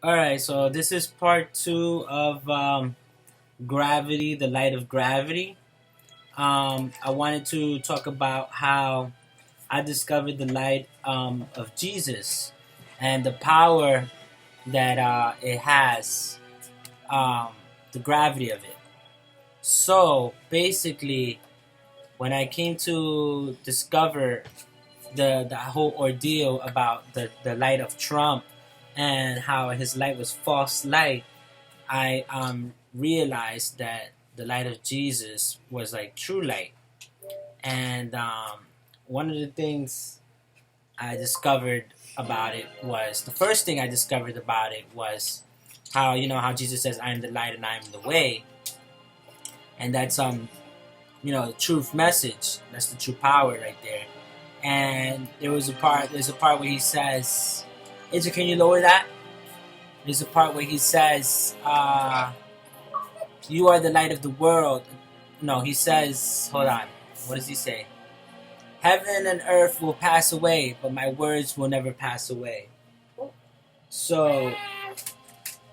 All right, so this is part two of gravity, the light of gravity. I wanted to talk about how I discovered the light of Jesus and the power that it has, um, the gravity of it. So basically, when I came to discover the whole ordeal about the light of Trump and how his light was false light, I realized that the light of Jesus was like true light. And one of the things I discovered about it was the first thing I discovered about it was how how Jesus says, "I am the light and I am the way," and that's the truth message. That's the true power right there. And there's a part where he says, "Angel, can you lower that?" There's a part where he says, "You are the light of the world." No, he says, hold on. What does he say? Heaven and earth will pass away, but my words will never pass away. So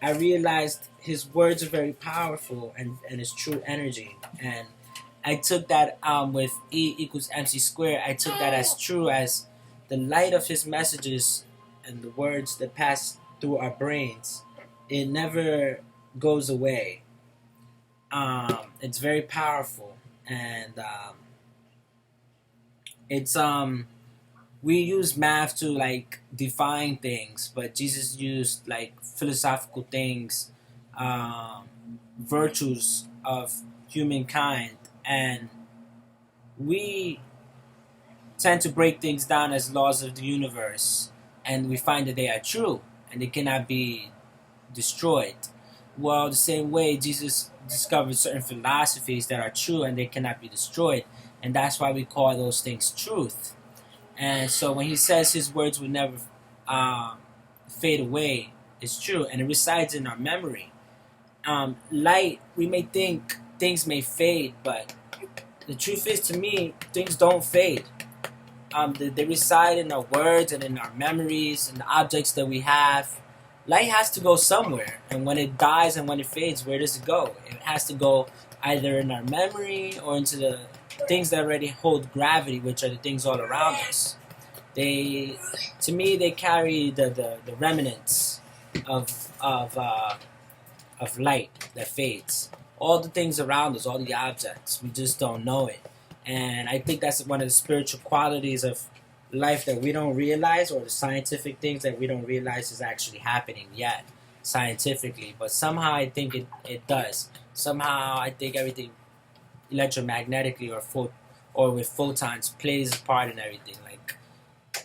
I realized his words are very powerful and his true energy. And I took that with E equals MC squared. I took that as true as the light of his messages and the words that pass through our brains. It never goes away. It's very powerful, and it's we use math to like define things, but Jesus used like philosophical things, um, virtues of humankind, and we tend to break things down as laws of the universe, and we find that they are true and they cannot be destroyed. Well, the same way Jesus discovered certain philosophies that are true and they cannot be destroyed, and that's why we call those things truth. And so when he says his words will never um, fade away, it's true, and it resides in our memory. Light, we may think things may fade, but the truth is, to me, things don't fade. They reside in our words and in our memories and the objects that we have. Light has to go somewhere, and when it dies and when it fades, where does it go? It has to go either in our memory or into the things that already hold gravity, which are the things all around us. They, to me, they carry the remnants of of light that fades. All the things around us, all the objects, we just don't know it. And I think that's one of the spiritual qualities of life that we don't realize, or the scientific things that we don't realize is actually happening yet scientifically. But somehow I think it does. Somehow I think everything electromagnetically or with photons plays a part in everything. Like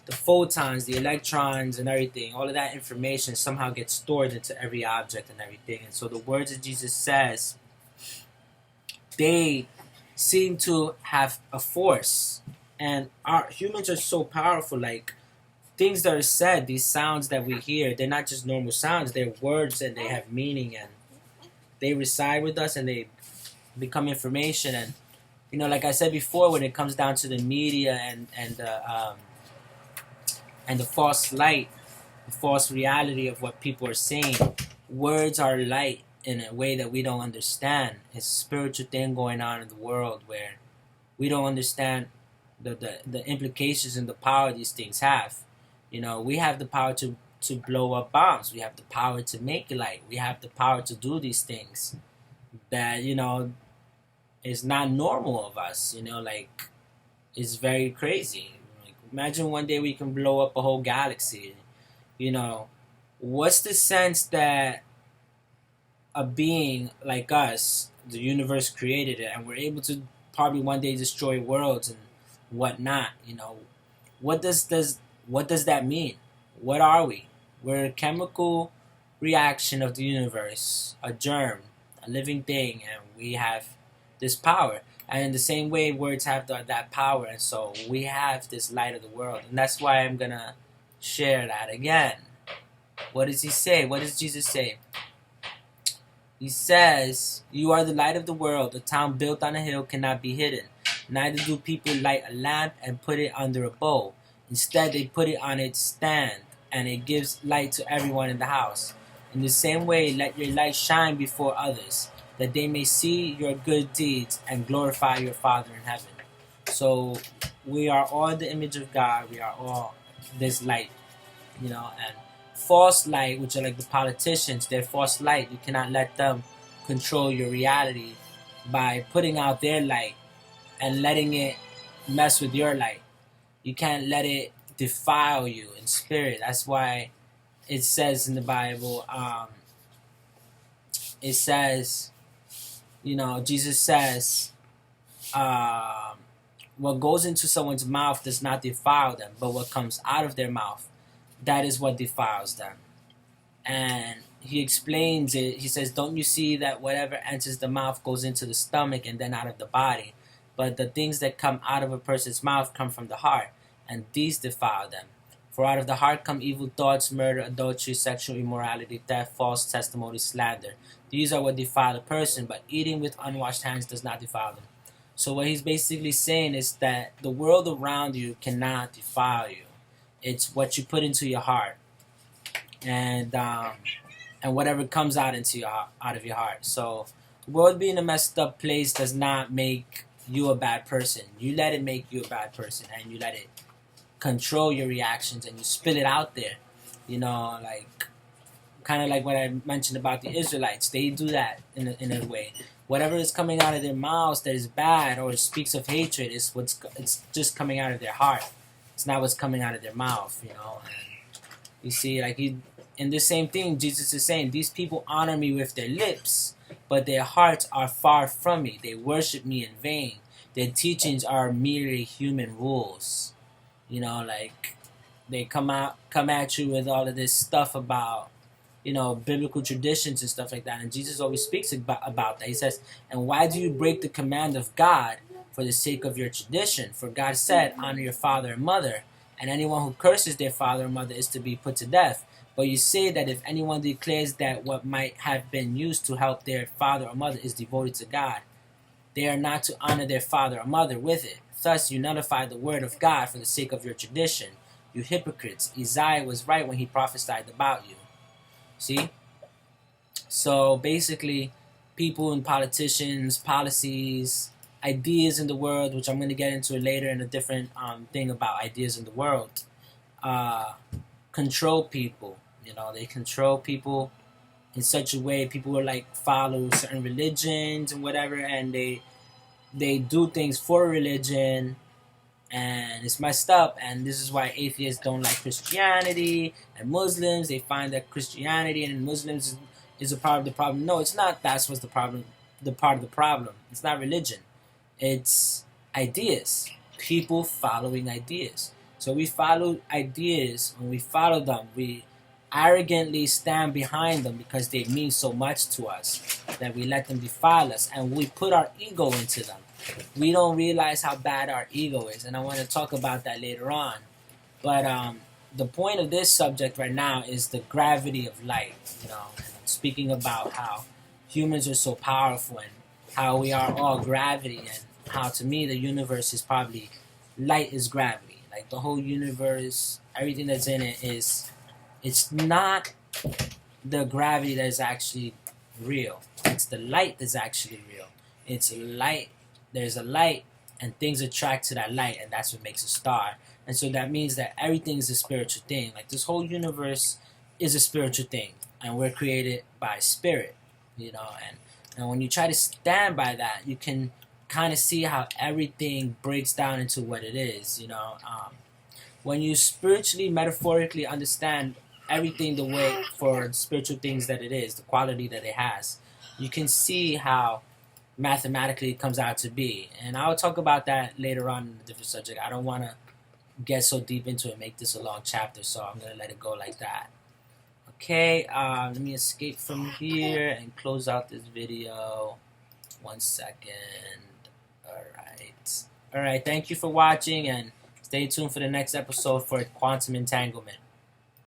the photons, the electrons, and everything, all of that information somehow gets stored into every object and everything. And so the words that Jesus says, they seem to have a force. And our humans are so powerful. Like things that are said, these sounds that we hear, they're not just normal sounds. They're words and they have meaning, and they reside with us and they become information. And like I said before, when it comes down to the media and the false light, the false reality of what people are saying, words are light in a way that we don't understand. It's a spiritual thing going on in the world where we don't understand the implications and the power these things have. We have the power to blow up bombs. We have the power to make light. We have the power to do these things that, is not normal of us. Like, it's very crazy. Like, imagine one day we can blow up a whole galaxy. You know, what's the sense that a being like us, the universe created it, and we're able to probably one day destroy worlds and whatnot? What does that mean? What are we? We're a chemical reaction of the universe, a germ, a living thing, and we have this power. And in the same way, words have that power, and so we have this light of the world, and that's why I'm gonna share that again. What does he say? What does Jesus say? He says, "You are the light of the world. A town built on a hill cannot be hidden. Neither do people light a lamp and put it under a bowl. Instead, they put it on its stand, and it gives light to everyone in the house. In the same way, let your light shine before others, that they may see your good deeds and glorify your Father in heaven. So we are all the image of God. We are all this light, and false light, which are like the politicians, they're false light. You cannot let them control your reality by putting out their light and letting it mess with your light. You can't let it defile you in spirit. That's why it says in the Bible, it says, Jesus says, what goes into someone's mouth does not defile them, but what comes out of their mouth, that is what defiles them. And he explains it. He says, don't you see that whatever enters the mouth goes into the stomach and then out of the body? But the things that come out of a person's mouth come from the heart, and these defile them. For out of the heart come evil thoughts, murder, adultery, sexual immorality, theft, false testimony, slander. These are what defile a person, but eating with unwashed hands does not defile them. So what he's basically saying is that the world around you cannot defile you. It's what you put into your heart, and whatever comes out of your heart. So the world being a messed up place does not make you a bad person. You let it make you a bad person, and you let it control your reactions, and you spill it out there. Like kind of like what I mentioned about the Israelites. They do that in a way. Whatever is coming out of their mouths that is bad or speaks of hatred it's just coming out of their heart. It's not what's coming out of their mouth. And you see, like in the same thing, Jesus is saying, these people honor me with their lips, but their hearts are far from me. They worship me in vain. Their teachings are merely human rules. Like they come at you with all of this stuff about, biblical traditions and stuff like that. And Jesus always speaks about that. He says, and why do you break the command of God for the sake of your tradition? For God said, honor your father and mother, and anyone who curses their father or mother is to be put to death. But you say that if anyone declares that what might have been used to help their father or mother is devoted to God, they are not to honor their father or mother with it. Thus you nullify the word of God for the sake of your tradition. You hypocrites, Isaiah was right when he prophesied about you. See? So basically, people and politicians, policies, ideas in the world, which I'm going to get into later in a different thing about ideas in the world, control people. They control people in such a way. People will like follow certain religions and whatever, and they do things for religion, and it's messed up. And this is why atheists don't like Christianity, and Muslims, they find that Christianity and Muslims is a part of the problem. No, it's not. That's what's the problem. The part of the problem. It's not religion. It's ideas. People following ideas. So we follow ideas. When we follow them, we arrogantly stand behind them because they mean so much to us that we let them defile us, and we put our ego into them. We don't realize how bad our ego is, and I want to talk about that later on. But the point of this subject right now is the gravity of light. Speaking about how humans are so powerful and how we are all gravity, and how to me the universe is probably light is gravity. Like the whole universe, everything that's in it it's not the gravity that is actually real. It's the light that's actually real. It's light. There's a light, and things attract to that light, and that's what makes a star. And so that means that everything is a spiritual thing. Like this whole universe is a spiritual thing, and we're created by spirit, and when you try to stand by that, you can kind of see how everything breaks down into what it is. When you spiritually, metaphorically understand everything the way for spiritual things that it is, the quality that it has, you can see how mathematically it comes out to be. And I'll talk about that later on in a different subject. I don't want to get so deep into it, make this a long chapter, so I'm going to let it go like that. Okay, let me escape from here and close out this video. 1 second. Alright, thank you for watching, and stay tuned for the next episode for Quantum Entanglement.